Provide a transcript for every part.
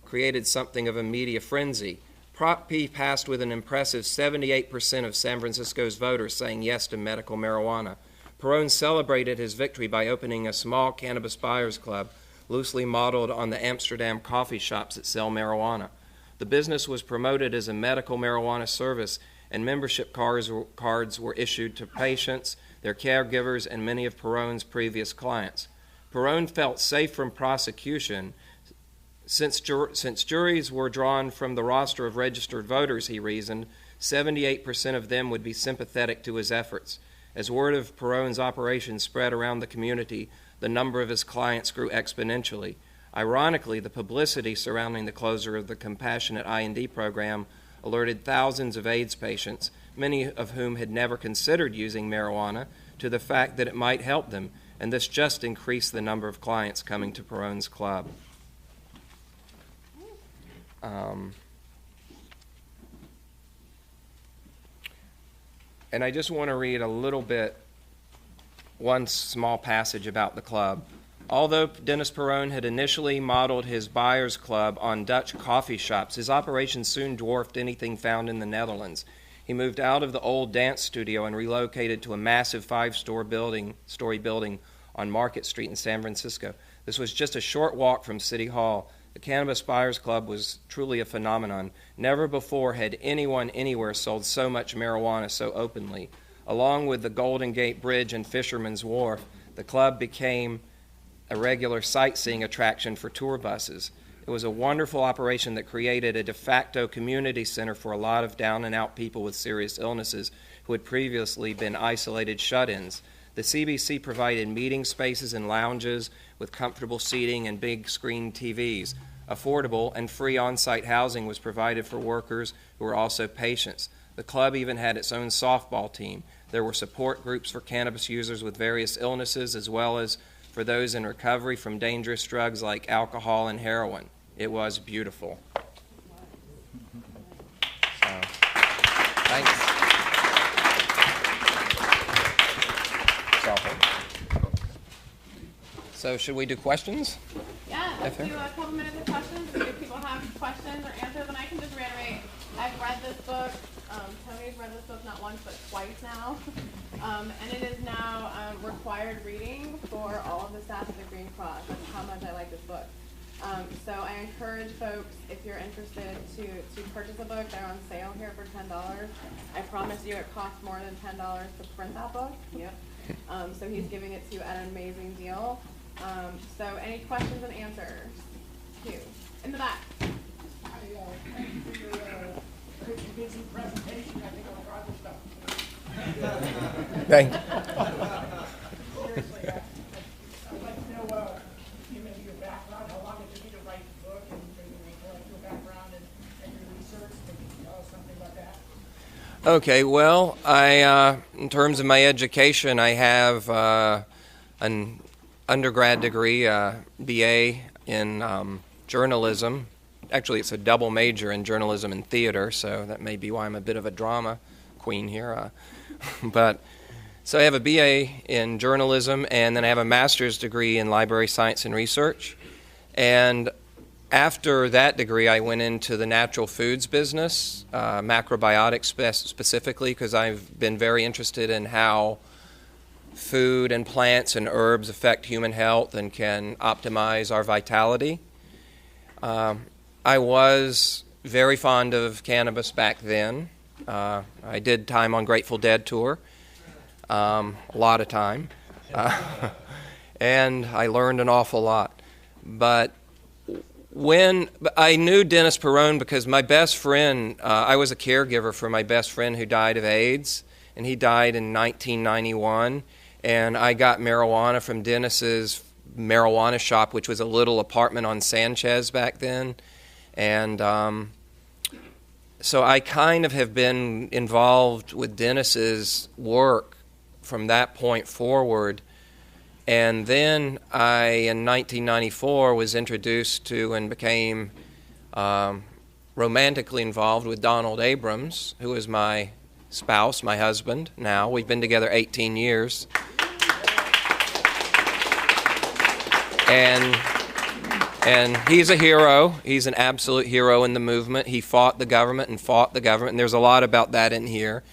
created something of a media frenzy. Prop P passed with an impressive 78% of San Francisco's voters saying yes to medical marijuana. Perone celebrated his victory by opening a small cannabis buyers club, loosely modeled on the Amsterdam coffee shops that sell marijuana. The business was promoted as a medical marijuana service, and membership cards were issued to patients, their caregivers, and many of Perone's previous clients. Perone felt safe from prosecution since juries were drawn from the roster of registered voters, he reasoned. 78% of them would be sympathetic to his efforts. As word of Perone's operation spread around the community, the number of his clients grew exponentially. Ironically, the publicity surrounding the closure of the Compassionate IND program alerted thousands of AIDS patients, many of whom had never considered using marijuana, to the fact that it might help them, and this just increased the number of clients coming to Perone's club. And I just want to read a little bit, one small passage about the club. Although Dennis Perone had initially modeled his buyers club on Dutch coffee shops, his operation soon dwarfed anything found in the Netherlands. He moved out of the old dance studio and relocated to a massive five-story building on Market Street in San Francisco. This was just a short walk from City Hall. The Cannabis Buyers Club was truly a phenomenon. Never before had anyone anywhere sold so much marijuana so openly. Along with the Golden Gate Bridge and Fisherman's Wharf, the club became a regular sightseeing attraction for tour buses. It was a wonderful operation that created a de facto community center for a lot of down-and-out people with serious illnesses who had previously been isolated shut-ins. The CBC provided meeting spaces and lounges with comfortable seating and big screen TVs. Affordable and free on-site housing was provided for workers who were also patients. The club even had its own softball team. There were support groups for cannabis users with various illnesses, as well as for those in recovery from dangerous drugs like alcohol and heroin. It was beautiful. So, thanks. So should we do questions? Yeah, let's do a couple minutes of questions. If people have questions or answers, and I can just reiterate, I've read this book. Tony's read this book not once but twice now. And it is now required reading for all of the staff at the Green Cross. That's how much I like this book. So I encourage folks, if you're interested, to purchase a book. They're on sale here for $10. I promise you it costs more than $10 to print that book. Yep. So he's giving it to you at an amazing deal. So any questions and answers? Hugh, in the back. Thank you for your very busy presentation. I think I'll try this stuff. Thank you. Seriously, I'd like to know maybe your background. How long did it take you to write the book, and your background and your research? Maybe you can tell us something about that. Okay, well, I in terms of my education, I have an undergrad degree, BA in journalism. Actually, it's a double major in journalism and theater, so that may be why I'm a bit of a drama queen here. But so I have a BA in journalism, and then I have a master's degree in library science and research. And after that degree, I went into the natural foods business, macrobiotics specifically, because I've been very interested in how food and plants and herbs affect human health and can optimize our vitality. I was very fond of cannabis back then. I did time on Grateful Dead tour, a lot of time, and I learned an awful lot. But when I knew Dennis Perone because my best friend, I was a caregiver for my best friend who died of AIDS, and he died in 1991, and I got marijuana from Dennis's marijuana shop, which was a little apartment on Sanchez back then. And so I kind of have been involved with Dennis's work from that point forward. And then I, in 1994, was introduced to and became romantically involved with Donald Abrams, who is my spouse, my husband now. We've been together 18 years. And he's a hero. He's an absolute hero in the movement. He fought the government and fought the government. And there's a lot about that in here,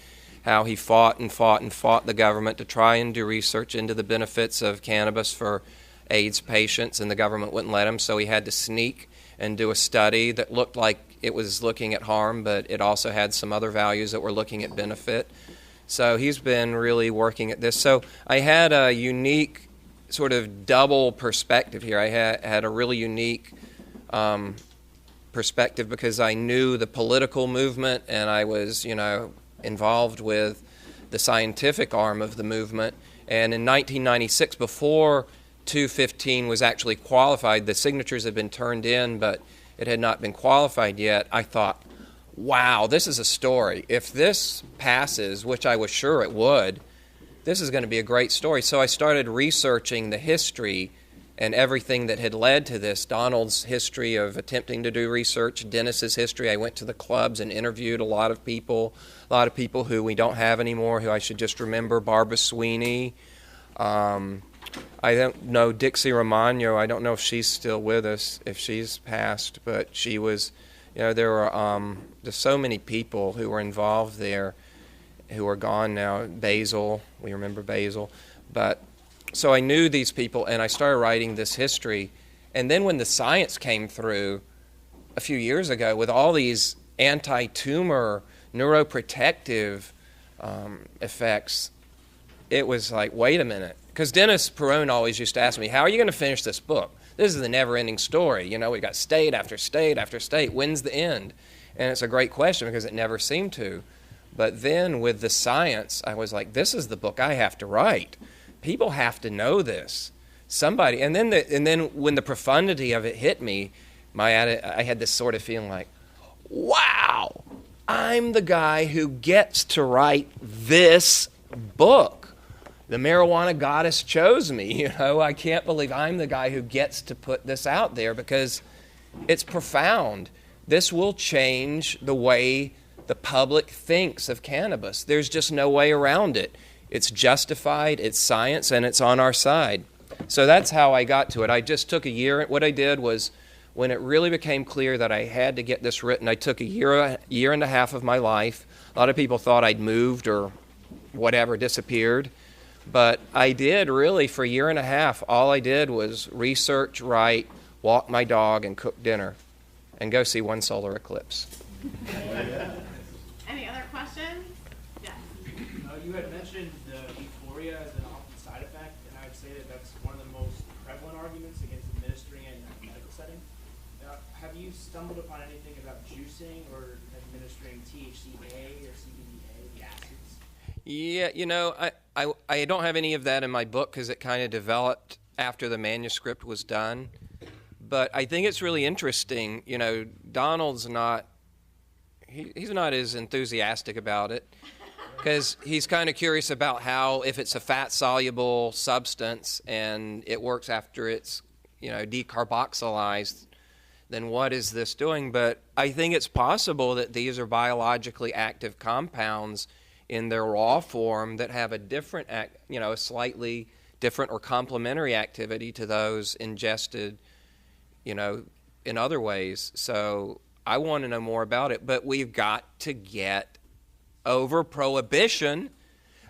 how he fought and fought and fought the government to try and do research into the benefits of cannabis for AIDS patients, and the government wouldn't let him, so he had to sneak and do a study that looked like it was looking at harm, but it also had some other values that were looking at benefit. So he's been really working at this. So I had a unique sort of double perspective here. I had a really unique perspective because I knew the political movement, and I was, involved with the scientific arm of the movement. And in 1996, before 215 was actually qualified, the signatures had been turned in, but it had not been qualified yet. I thought, wow, this is a story. If this passes, which I was sure it would, this is going to be a great story. So I started researching the history and everything that had led to this. Donald's history of attempting to do research, Dennis's history. I went to the clubs and interviewed a lot of people who we don't have anymore, who I should just remember. Barbara Sweeney. I don't know Dixie Romano. I don't know if she's still with us, if she's passed, but she was, there were there's so many people who were involved there who are gone now. Basil, we remember Basil. But so I knew these people, and I started writing this history. And then when the science came through a few years ago with all these anti-tumor neuroprotective effects, it was like, wait a minute. Because Dennis Perone always used to ask me, how are you going to finish this book? This is the never-ending story. We got state after state after state. When's the end? And it's a great question because it never seemed to. But then with the science, I was like, this is the book I have to write. People have to know this. Somebody, and then when the profundity of it hit me, I had this sort of feeling like, wow, I'm the guy who gets to write this book. The marijuana goddess chose me, I can't believe I'm the guy who gets to put this out there because it's profound. This will change the way the public thinks of cannabis. There's just no way around it. It's justified, it's science, and it's on our side. So that's how I got to it. I just took a year. What I did was, when it really became clear that I had to get this written, I took a year and a half of my life. A lot of people thought I'd moved or whatever, disappeared. But I did really, for a year and a half, all I did was research, write, walk my dog, and cook dinner, and go see one solar eclipse. Any other questions? Yes. You had mentioned the euphoria as an often side effect, and I'd say that that's one of the most prevalent arguments against administering it in a medical setting. Have you stumbled upon anything about juicing or administering THCA or CBDA, the acids? Yeah, I don't have any of that in my book because it kind of developed after the manuscript was done. But I think it's really interesting. Donald's not, he's not as enthusiastic about it because he's kind of curious about how, if it's a fat-soluble substance and it works after it's, decarboxylized, then what is this doing? But I think it's possible that these are biologically active compounds in their raw form that have a different, a slightly different or complementary activity to those ingested, in other ways. So I want to know more about it, but we've got to get over prohibition.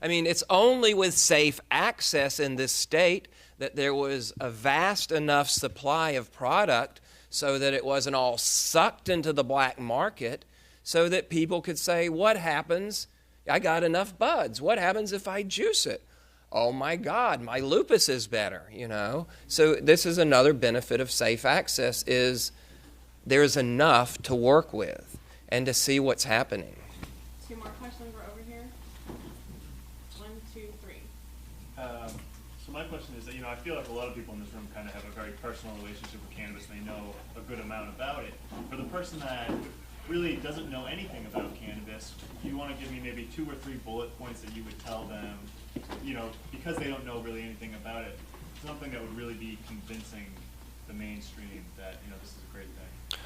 I mean, it's only with safe access in this state that there was a vast enough supply of product so that it wasn't all sucked into the black market, so that people could say, what happens? I got enough buds. What happens if I juice it? Oh my God, my lupus is better, So this is another benefit of safe access, is there's enough to work with and to see what's happening. 2 more questions. We're over here. 1, 2, 3. So my question is that, I feel like a lot of people in this room kind of have a very personal relationship with cannabis. They know a good amount about it. For the person that really doesn't know anything about cannabis, do you want to give me maybe 2 or 3 bullet points that you would tell them, because they don't know really anything about it, something that would really be convincing the mainstream that, this is a great thing?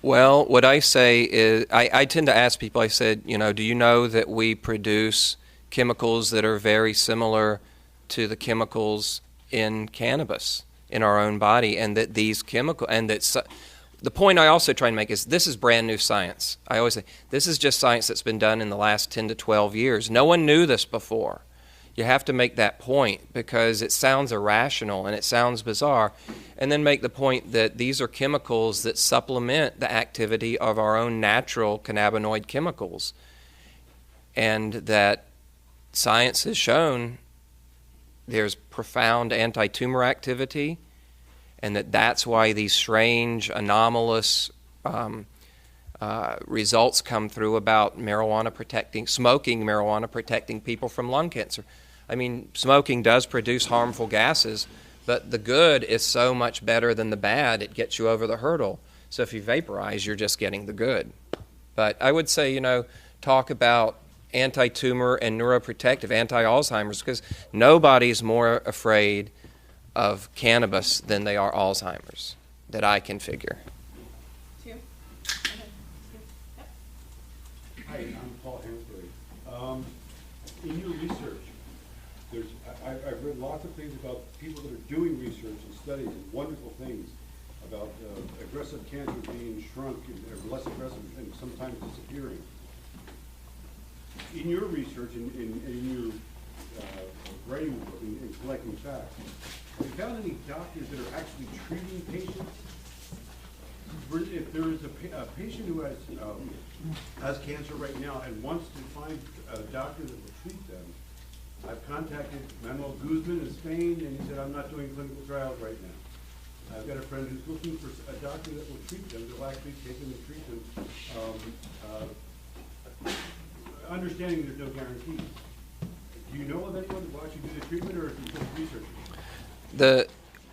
Well, what I say is, I tend to ask people, I said, do you know that we produce chemicals that are very similar to the chemicals in cannabis? in our own body, and that these the point I also try and make is this is brand new science. I always say this is just science that's been done in the last 10 to 12 years. No one knew this before. You have to make that point because it sounds irrational and it sounds bizarre, and then make the point that these are chemicals that supplement the activity of our own natural cannabinoid chemicals, and that science has shown there's profound anti-tumor activity, and that's why these strange, anomalous results come through about smoking marijuana protecting people from lung cancer. I mean, smoking does produce harmful gases, but the good is so much better than the bad, it gets you over the hurdle. So if you vaporize, you're just getting the good. But I would say, talk about anti-tumor and neuroprotective, anti-Alzheimer's, because nobody's more afraid of cannabis than they are Alzheimer's, that I can figure. Two. Go ahead. Yep. Hi, I'm Paul Hansberry. In your research, I've read lots of things about people that are doing research and studies and wonderful things about aggressive cancer being shrunk and less aggressive and sometimes disappearing. In your research and in your writing and collecting facts, have you found any doctors that are actually treating patients? If there is a patient who has cancer right now and wants to find a doctor that will treat them, I've contacted Manuel Guzman in Spain, and he said, I'm not doing clinical trials right now. I've got a friend who's looking for a doctor that will treat them, that will actually take them and treat them, understanding there's no guarantees. Do you know of anyone that will actually do the treatment, or is it just research?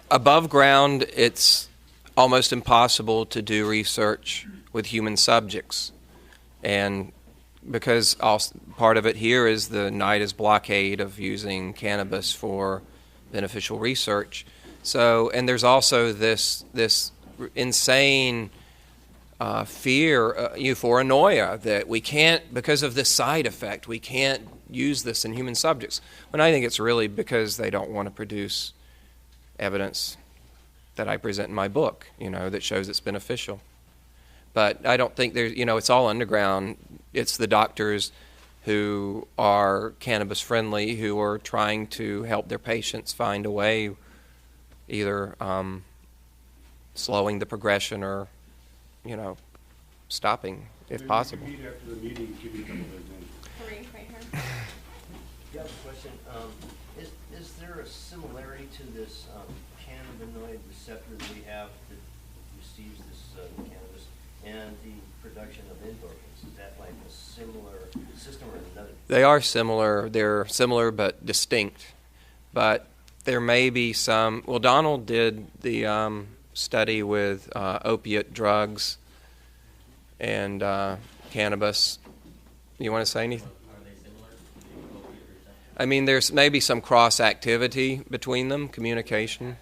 Above ground, it's almost impossible to do research with human subjects. And because part of it here is the NIDA's blockade of using cannabis for beneficial research. So, and there's also this insane fear, euphoranoia, that we can't, because of this side effect, we can't use this in human subjects. When I think it's really because they don't want to produce evidence that I present in my book, that shows it's beneficial. But I don't think there's, it's all underground. It's the doctors who are cannabis friendly who are trying to help their patients find a way, either slowing the progression or, stopping if Maybe possible. you could meet after the meeting, give you a couple of those names. Three, right here. You have a question. Is there a similarity to this cannabinoid receptor that we have that receives this cannabis and the production of endorphins? Is that like a similar system or another? They are similar. They're similar but distinct. But there may be some. Well, Donald did the study with opiate drugs and cannabis. You want to say anything? Are they similar to the opiate receptor? I mean, there's maybe some cross activity between them, communication.